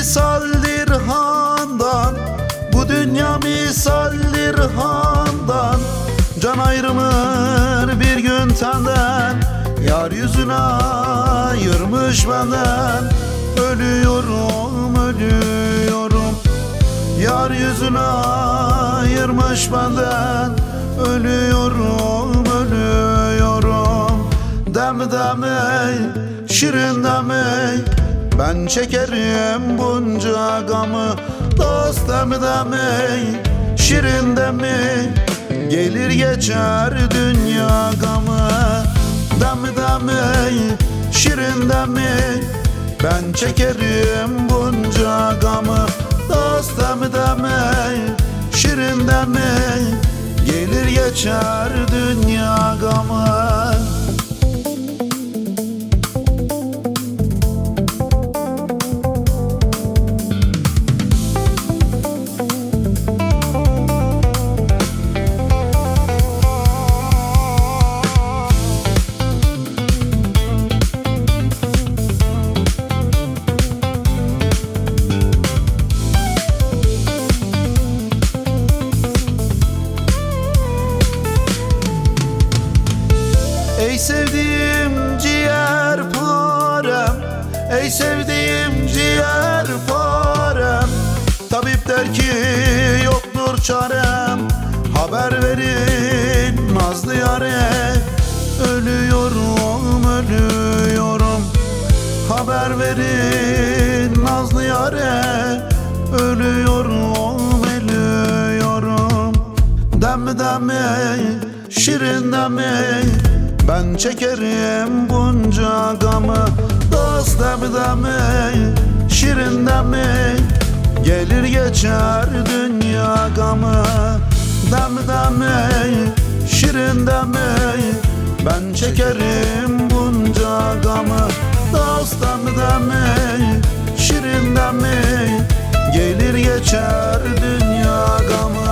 misaldir handan, bu dünya misaldir handan. Can ayrımır bir gün tenden, yar yüzüne ayırmış benden. Ölüyorum, ölüyorum, yar yüzüne ayırmış benden. Ölüyorum, ölüyorum. Dem demey, şirin demey, ben çekerim bunca gamı. Dost dem demey, şirin demey, gelir geçer dünya gamı. Dem demey, şirin demey, ben çekerim bunca gamı. Dost dem demey, şirin demey, gelir geçer dünya gamı. Ey sevdiğim ciğerparem, ey sevdiğim ciğerparem, tabip der ki yoktur çarem, haber verin nazlı yâre. Ölüyorum, ölüyorum, haber verin nazlı yâre. Ölüyorum, ölüyorum. Dem demey, şirin demey, ben çekerim bunca gamı. Dost dem demey, şirin demey, gelir geçer dünya gamı. Dem demey, şirin demey, ben çekerim bunca gamı. Dost dem demey, şirin demey, gelir geçer dünya gamı.